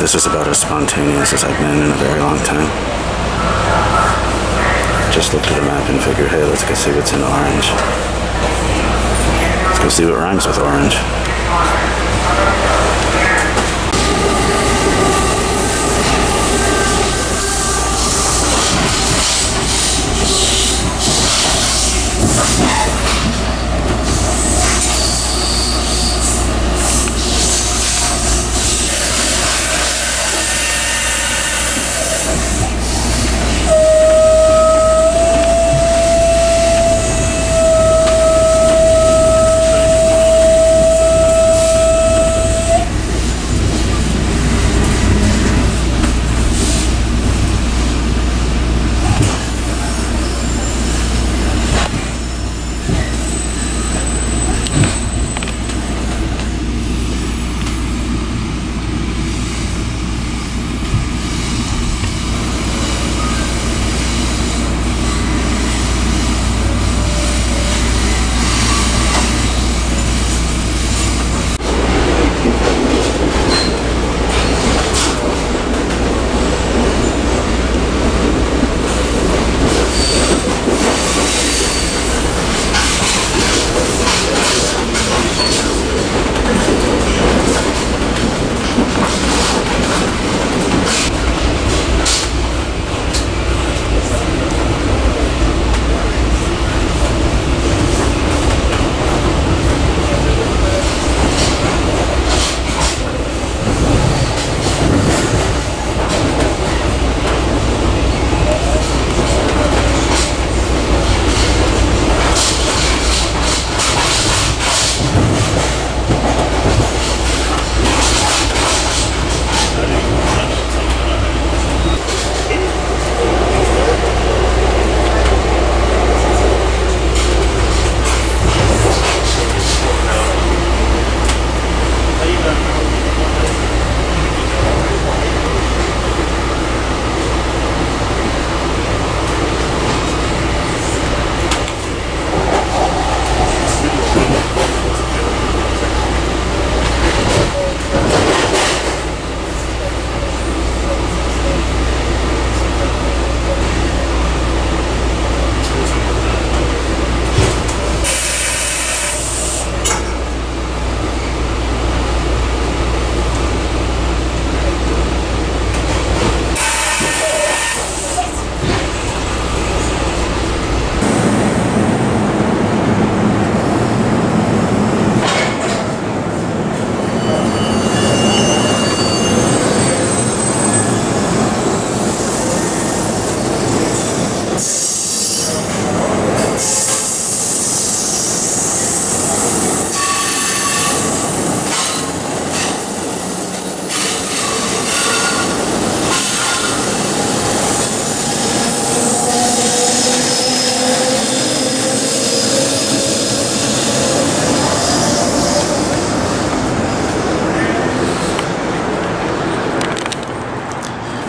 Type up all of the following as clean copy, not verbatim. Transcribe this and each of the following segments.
This is about as spontaneous as I've been in a very long time. Just looked at a map and figured, hey, let's go see what's in Orange. Let's go see what rhymes with orange.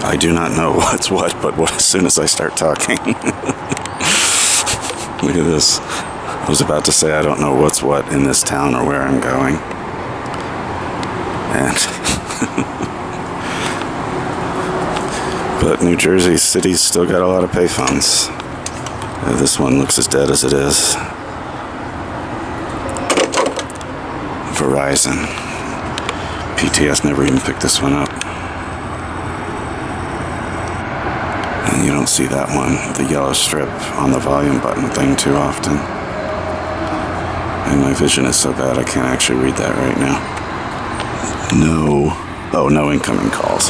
I do not know what's what, but as soon as I start talking. Look at this. I was about to say I don't know what's what in this town or where I'm going. And but New Jersey City's still got a lot of payphones. This one looks as dead as it is. Verizon. PTS never even picked this one up. And you don't see that one, the yellow strip on the volume button thing too often. And my vision is so bad I can't actually read that right now. No. Oh, no incoming calls.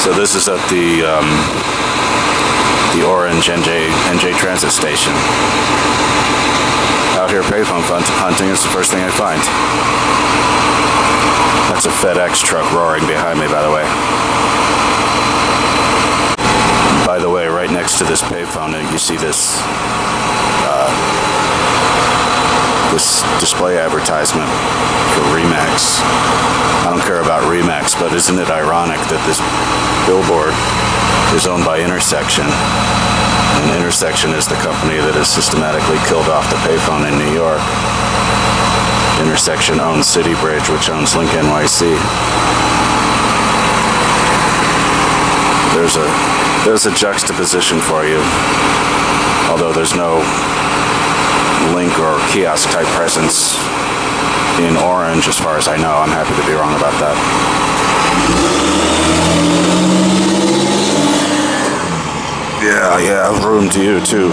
So this is at the the Orange NJ Transit Station. Out here payphone hunting is the first thing I find. That's a FedEx truck roaring behind me, by the way. By the way, right next to this payphone, you see this this display advertisement for Remax. I don't care about Remax, but isn't it ironic that this billboard is owned by Intersection? And Intersection is the company that has systematically killed off the payphone in New York. Intersection owns City Bridge, which owns Link NYC. There's a juxtaposition for you, although there's no Link or kiosk type presence in Orange as far as I know. I'm happy to be wrong about that. Yeah, I've ruined you too.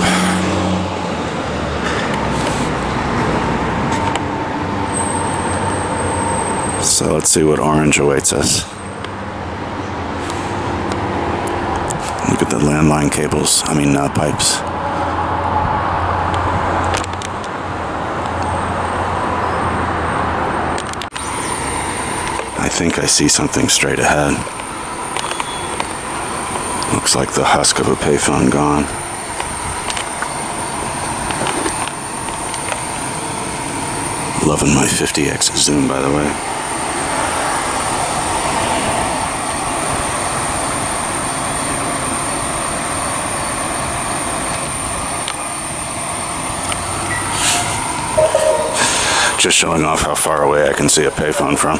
So let's see what Orange awaits us. Look at the landline cables, pipes. I think I see something straight ahead. Looks like the husk of a payphone gone. Loving my 50x zoom, by the way. Just showing off how far away I can see a payphone from.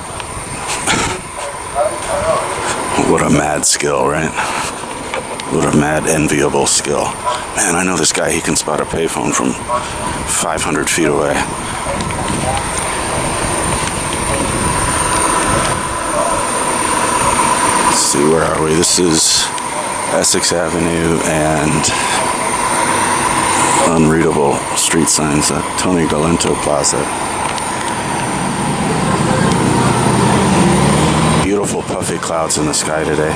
What a mad skill, right? What a mad, enviable skill. Man, I know this guy, he can spot a payphone from 500 feet away. Let's see, where are we? This is Essex Avenue and unreadable street signs at Tony Galento Plaza. Beautiful puffy clouds in the sky today.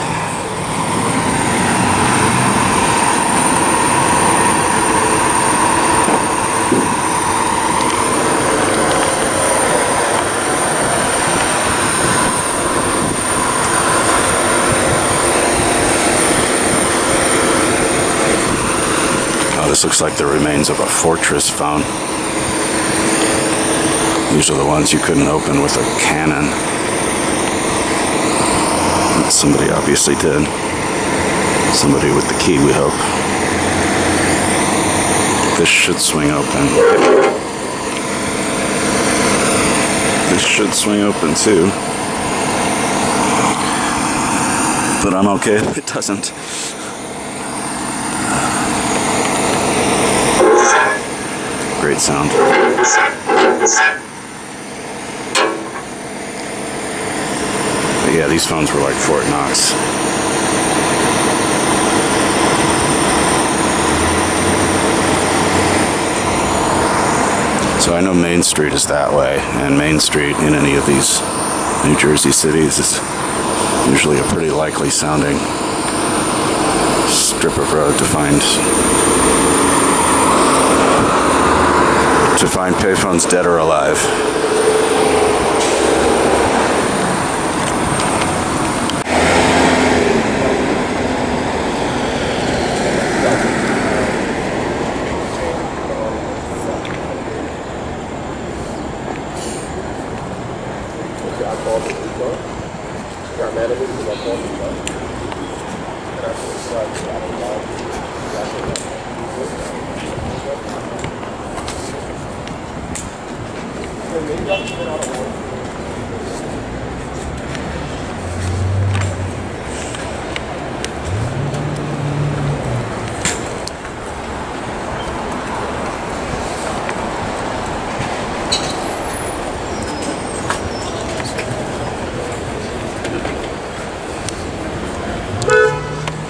Oh, this looks like the remains of a Fortress phone. These are the ones you couldn't open with a cannon. Somebody obviously did. Somebody with the key, we hope. This should swing open. This should swing open too. But I'm okay if it doesn't. Great sound. Yeah, these phones were like Fort Knox. So I know Main Street is that way, and Main Street in any of these New Jersey cities is usually a pretty likely sounding strip of road to find payphones dead or alive.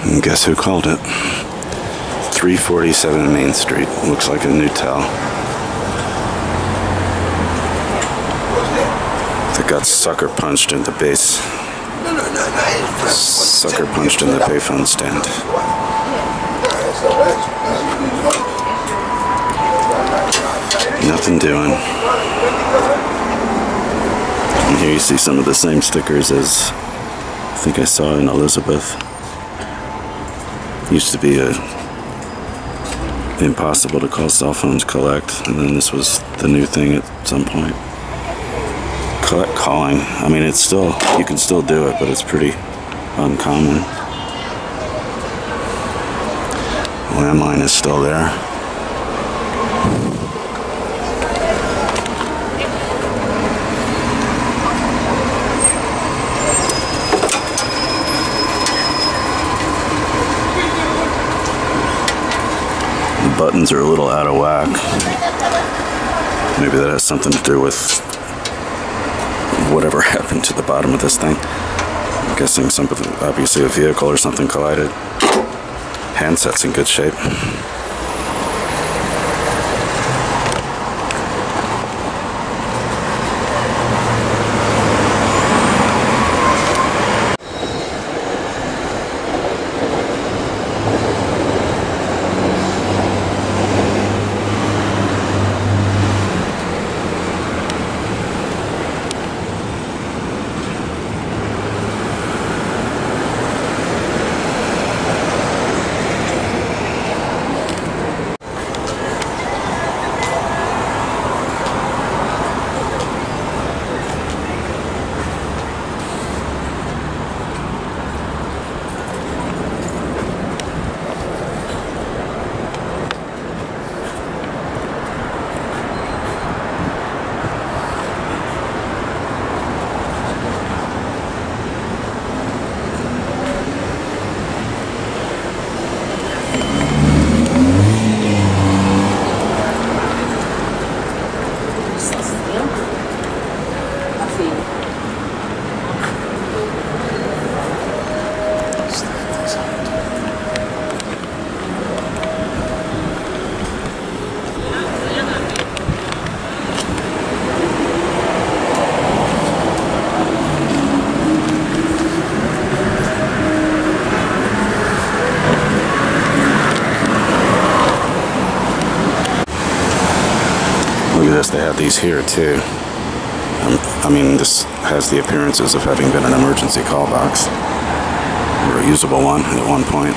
And guess who called it? 347 Main Street. Looks like a NewTel. That got sucker punched in the base. Sucker punched in the payphone stand. Nothing doing. And here you see some of the same stickers as I think I saw in Elizabeth. Used to be impossible to call cell phones collect, and then this was the new thing at some point. Collect calling. I mean, it's still, you can still do it, but it's pretty uncommon. Landline is still there. The buttons are a little out of whack. Maybe that has something to do with whatever happened to the bottom of this thing. I'm guessing obviously a vehicle or something collided. Handset's in good shape. They have these here too. I mean, this has the appearances of having been an emergency call box, or a usable one at one point.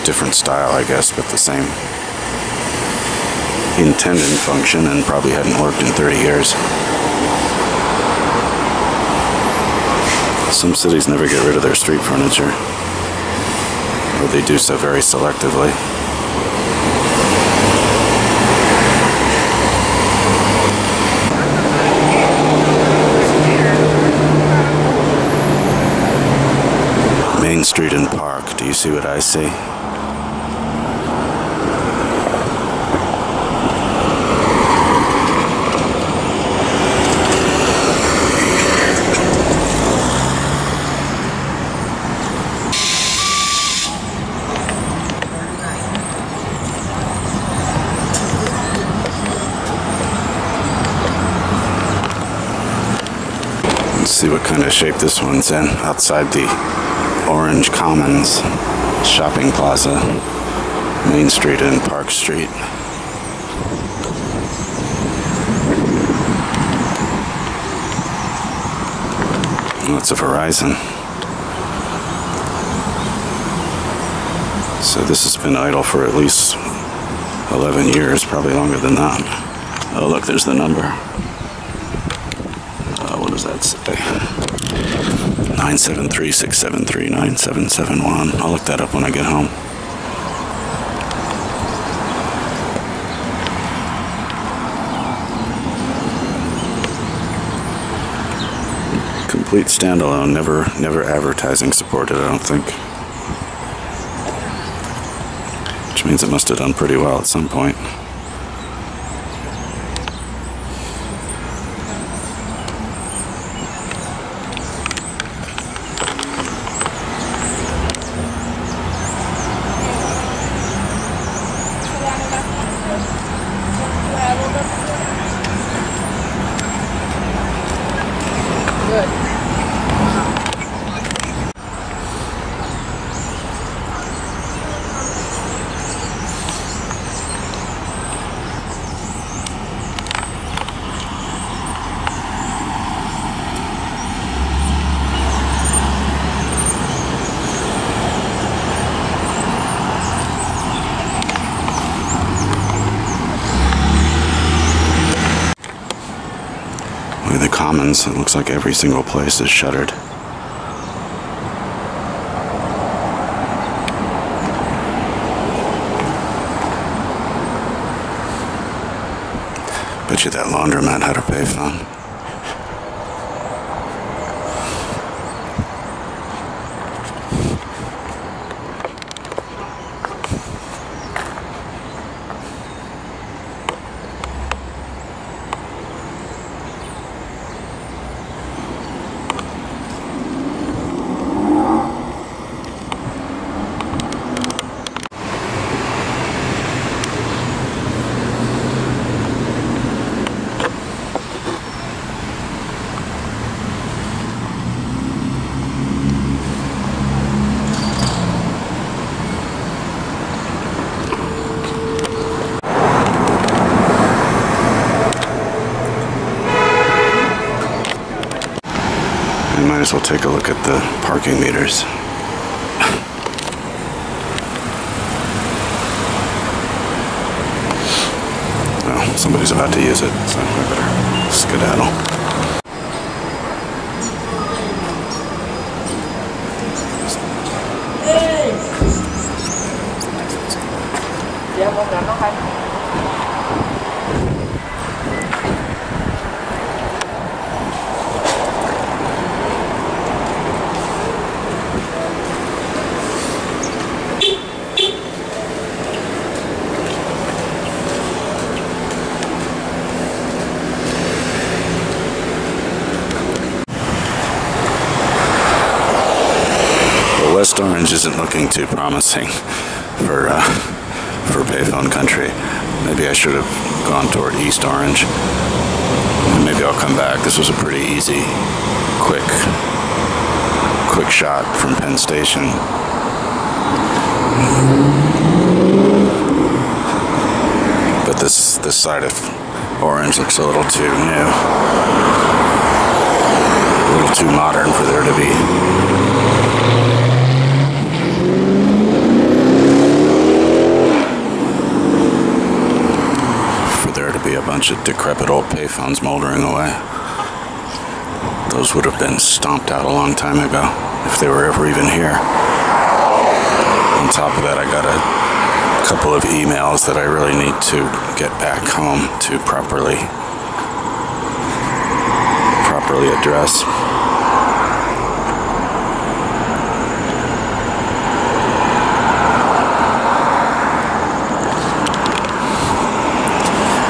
Different style, I guess, but the same intended function, and probably hadn't worked in 30 years. Some cities never get rid of their street furniture, or they do so very selectively. Main Street and Park. Do you see what I see? Let's see what kind of shape this one's in outside the Orange Commons shopping plaza, Main Street and Park Street. Oh, it's a Verizon. So this has been idle for at least 11 years, probably longer than that. Oh, look, there's the number. What does that say? 973-673-9771. I'll look that up when I get home. Complete standalone, never advertising supported, I don't think. Which means it must have done pretty well at some point. summons. It looks like every single place is shuttered. Bet you that laundromat had a payphone. We might as well take a look at the parking meters. Well, somebody's about to use it, so I better skedaddle. West Orange isn't looking too promising for payphone country. Maybe I should have gone toward East Orange. And maybe I'll come back. This was a pretty easy, quick shot from Penn Station. But this side of Orange looks a little too new, a little too modern for there to be a bunch of decrepit old payphones moldering away. Those would have been stomped out a long time ago, if they were ever even here. On top of that, I got a couple of emails that I really need to get back home to properly address.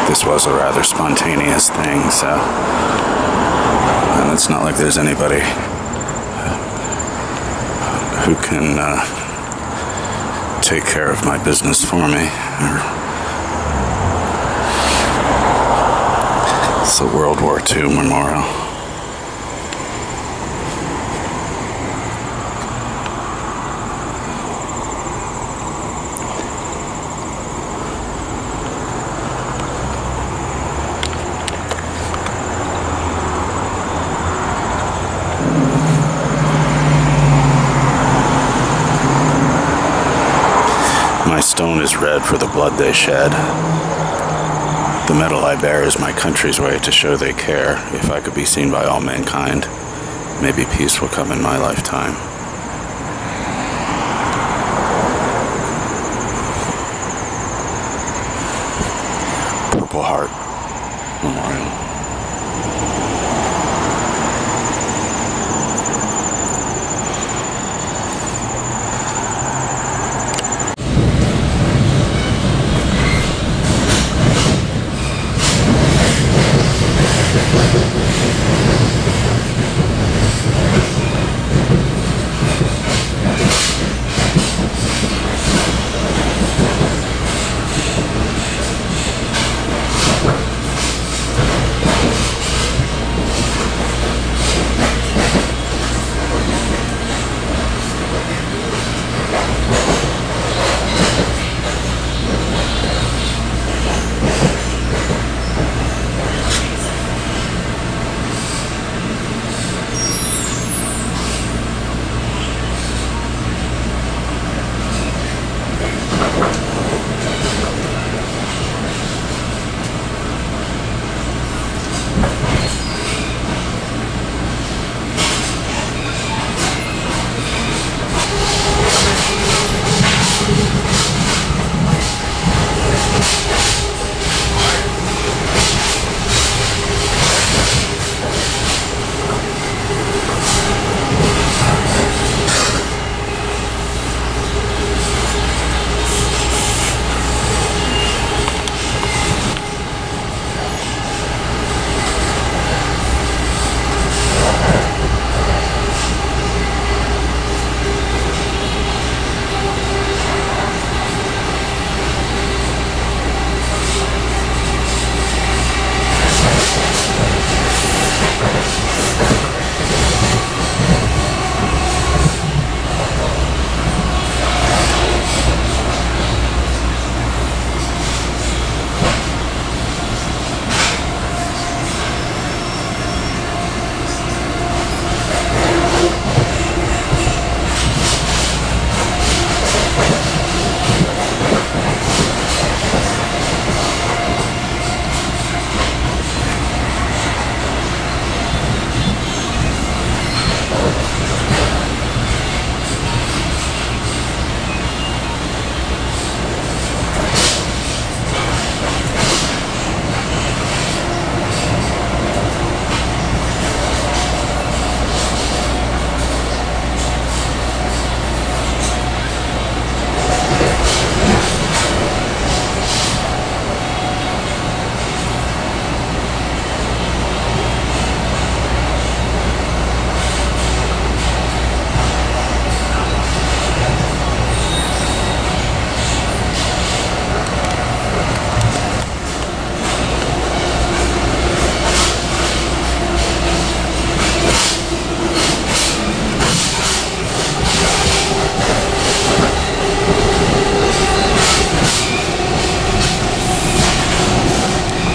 This was a rather spontaneous thing, so, and it's not like there's anybody who can take care of my business for me. It's a World War II memorial. My stone is red for the blood they shed. The medal I bear is my country's way to show they care. If I could be seen by all mankind, maybe peace will come in my lifetime. Purple Heart Memorial.